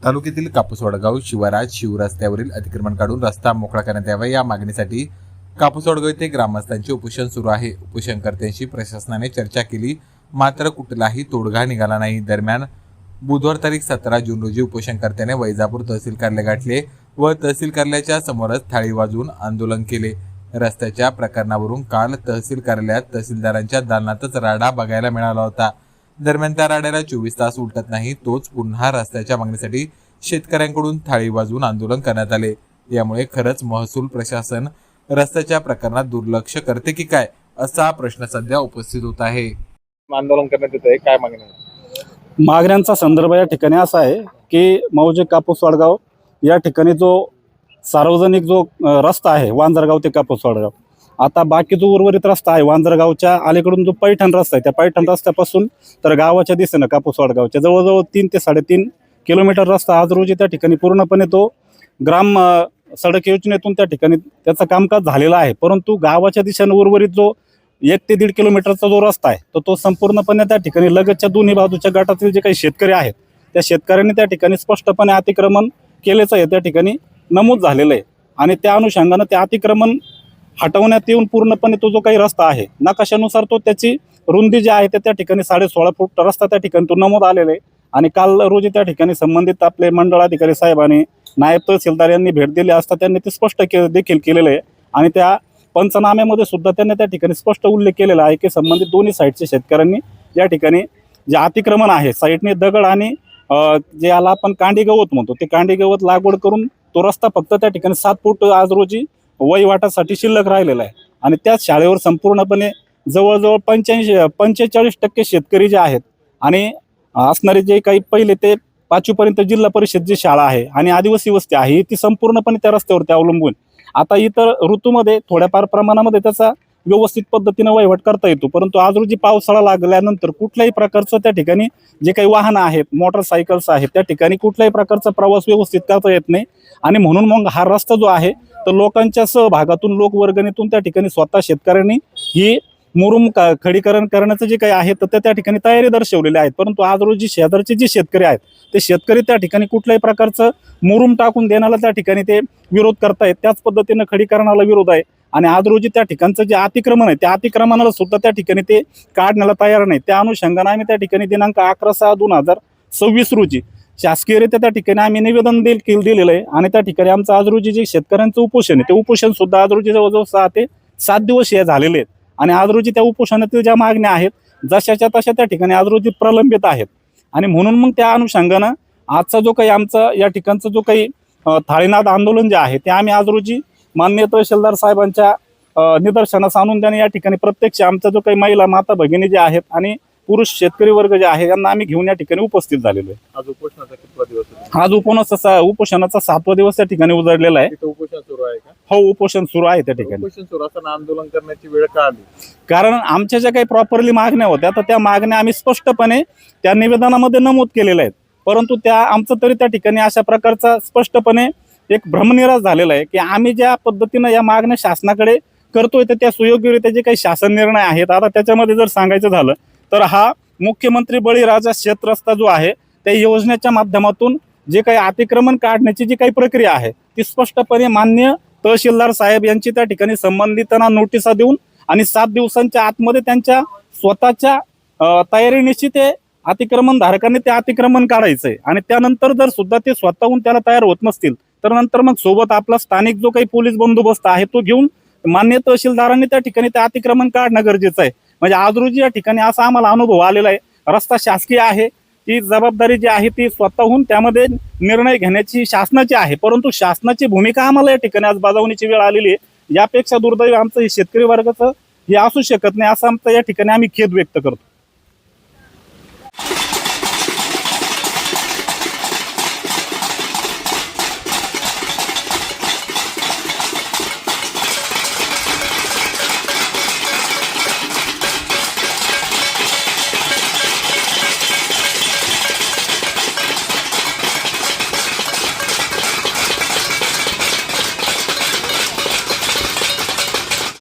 तालुक्यातील कापूसवडगाव शिवारात शिवरस्त्यावरील अतिक्रमण काढून रस्ता मोकळा करण्यात यावा या मागणीसाठी कापूसवडगाव येथे ग्रामस्थांचे उपोषण सुरू आहे। उपोषणकर्त्यांशी प्रशासनाने चर्चा केली, मात्र कुठलाही तोडगा निघाला नाही। दरम्यान बुधवार तारीख 17 जून रोजी उपोषणकर्त्याने वैजापूर तहसील कार्यालय गाठले व तहसील कार्यालयाच्या समोरच थाळी वाजवून आंदोलन केले। रस्त्याच्या प्रकरणावरून काल तहसील कार्यालयात तहसीलदारांच्या दालनातच राडा बघायला मिळाला होता। दरम्यान त्या राड्याला 24 तास उलटत नाही, तोच पुन्हा रस्त्याच्या मागणीसाठी शेतकऱ्यांकडून थाळी वाजवून आंदोलन करण्यात आले। यामुळे खरंच महसूल प्रशासन रस्त्याच्या प्रकरणात दुर्लक्ष करते की काय, असा प्रश्न सध्या उपस्थित होत आहे। आंदोलन करण्यात येत आहे, काय मागणी आहे? मागण्यांचा संदर्भ या ठिकाणी असा आहे की मौजे कापूसवडगाव या ठिकाणी जो सार्वजनिक जो रस्ता आहे वांजरगाव ते कापूसवडगाव, आता बाकी जो उर्वरित रस्ता आहे वांजरगावच्या अलीकडून जो पैठण रस्ता आहे, त्या पैठण रस्त्यापासून तर गावाच्या दिशेनं कापूसवडगावच्या जवळजवळ 3 ते 3.5 किलोमीटर रस्ता आज रोजी त्या ठिकाणी पूर्णपणे तो ग्राम सडक योजनेतून त्या ठिकाणी त्याचं कामकाज झालेलं आहे। परंतु गावाच्या दिशेनं उर्वरित जो 1 ते 1.5 किलोमीटरचा जो रस्ता आहे तो संपूर्णपणे त्या ठिकाणी लगतच्या दोन्ही बाजूच्या गटातील जे काही शेतकरी आहेत त्या शेतकऱ्यांनी त्या ठिकाणी स्पष्टपणे अतिक्रमण केल्याचं आहे त्या ठिकाणी नमूद झालेलं आहे। आणि त्या अनुषंगानं ते अतिक्रमण हटवण्यात येऊन पूर्णपणे तो जो काही रस्ता आहे नकाशानुसार तो त्याची रुंदी जी आहे त्या ठिकाणी 16.5 फूट रस्ता त्या ठिकाणी तो नमूद आलेला आहे। आणि काल रोजी त्या ठिकाणी संबंधित आपले मंडळ अधिकारी साहेबांनी नायब तहसीलदार यांनी भेट दिली असता त्यांनी ते स्पष्ट देखील केलेलं आहे। आणि त्या पंचनाम्यामध्ये सुद्धा त्यांनी त्या ठिकाणी स्पष्ट उल्लेख केलेला आहे की संबंधित दोन्ही साईडच्या शेतकऱ्यांनी या ठिकाणी जे अतिक्रमण आहे साईडने दगड आणि जे याला आपण कांडी गवत म्हणतो ते कांडी गवत लागवड करून तो रस्ता फक्त त्या ठिकाणी 7 फूट आज रोजी वहिवाटासाठी शिल्लक राहिलेला आहे। आणि त्याच शाळेवर संपूर्णपणे जवळजवळ 45% शेतकरी जे आहेत आणि असणारे जे काही पहिले ते 5वी पर्यंत जिल्हा परिषद जी शाळा आहे आणि आदिवासी वस्ती आहे ती संपूर्णपणे त्या रस्त्यावरती अवलंबून। आता इतर ऋतूमध्ये थोड्याफार प्रमाणामध्ये त्याचा व्यवस्थित पद्धतीने वहिवाट करता येतो, परंतु आज रोजी पावसाळा लागल्यानंतर कुठल्याही प्रकारचं त्या ठिकाणी जे काही वाहनं आहेत मोटरसायकल्स आहेत त्या ठिकाणी कुठल्याही प्रकारचा प्रवास व्यवस्थित करता येत नाही। आणि म्हणून मग हा रस्ता जो आहे तर लोकांच्या सहभागातून लोकवर्गणीतून त्या ठिकाणी स्वतः शेतकऱ्यांनी ही मुरुम खडीकरण करण्याचं जे काही आहे तर त्या ठिकाणी तयारी दर्शवलेली आहे। परंतु आज रोजी शेजारचे जे शेतकरी आहेत ते शेतकरी त्या ठिकाणी कुठल्याही प्रकारचं मुरुम टाकून देण्याला त्या ठिकाणी ते विरोध करतायत, त्याच पद्धतीनं खडीकरणाला विरोध आहे। आणि आज रोजी त्या ठिकाणचं जे अतिक्रमण आहे त्या अतिक्रमणाला सुद्धा त्या ठिकाणी ते काढण्याला तयार नाही। त्या अनुषंगाने आम्ही त्या ठिकाणी दिनांक 11/6/2026 रोजी शासकीयरित्या त्या ठिकाणी आम्ही निवेदन दिलेलं आहे। आणि त्या ठिकाणी आमचं आज रोजी जे शेतकऱ्यांचं उपोषण आहे ते उपोषण सुद्धा आज रोजी जवळजवळ 6 ते 7 दिवस हे झालेले आहेत। आणि आज रोजी त्या उपोषणातील ज्या मागण्या आहेत जशाच्या तशा त्या ठिकाणी आज रोजी प्रलंबित आहेत। आणि म्हणून मग त्या अनुषंगानं आजचा जो काही आमचा या ठिकाणचं जो काही थाळीनाद आंदोलन जे आहे ते आम्ही आज रोजी माननीय तहसीलदार साहेबांच्या निदर्शनास आणून त्याने या ठिकाणी प्रत्यक्ष आमचा जो काही महिला माता भगिनी जे आहेत आणि पुरुष शेतकरी वर्ग जे आहे यांना आम्ही घेऊन या ठिकाणी उपस्थित झालेलो आहे। आज उपोषणाचा कितवा दिवस आहे? आज उपोषणाचा 7वा दिवस त्या ठिकाणी उजळलेला आहे। उपोषण सुरू आहे का? हो, उपोषण सुरू आहे त्या ठिकाणी। उपोषण सुरू असताना आंदोलन करण्याची वेळ का आली? कारण आमच्या ज्या काही प्रॉपरली मागण्या होत्या तर त्या मागण्या आम्ही स्पष्टपणे त्या निवेदनामध्ये नमूद केलेल्या आहेत, परंतु त्या आमचं तरी त्या ठिकाणी अशा प्रकारचा स्पष्टपणे एक भ्रमनिराश झालेला आहे की आम्ही ज्या पद्धतीनं या मागण्या शासनाकडे करतोय तर त्या सुयोग्यरित्या जे काही शासन निर्णय आहेत आता त्याच्यामध्ये जर सांगायचं झालं तर हा मुख्यमंत्री बळीराजा शेत रस्ता जो आहे त्या योजनेच्या माध्यमातून जे काही अतिक्रमण काढण्याची जी काही प्रक्रिया आहे ती स्पष्टपणे मान्य तहसीलदार साहेब यांची त्या ठिकाणी संबंधितांना नोटिसा देऊन आणि 7 दिवसांच्या आतमध्ये त्यांच्या स्वतःच्या तयारीनिशी ते अतिक्रमण धारकांनी ते अतिक्रमण काढायचंय। आणि त्यानंतर जर सुद्धा ते स्वतःहून त्याला तयार होत नसतील तर नंतर मग सोबत आपला स्थानिक जो काही पोलीस बंदोबस्त आहे तो घेऊन मान्य तहसीलदारांनी त्या ठिकाणी ते अतिक्रमण काढणं गरजेचं आहे। म्हणजे आज रोजी या ठिकाणी असा आम्हाला अनुभव आलेला आहे, रस्ता शासकीय आहे, ती जबाबदारी जी आहे ती स्वतःहून त्यामध्ये निर्णय घेण्याची शासनाची आहे, परंतु शासनाची भूमिका आम्हाला या ठिकाणी आज बजावण्याची वेळ आलेली आहे। यापेक्षा दुर्दैव आमचं हे शेतकरी वर्गाचं हे असू शकत नाही, असं आमचं या ठिकाणी आम्ही खेद व्यक्त करतो।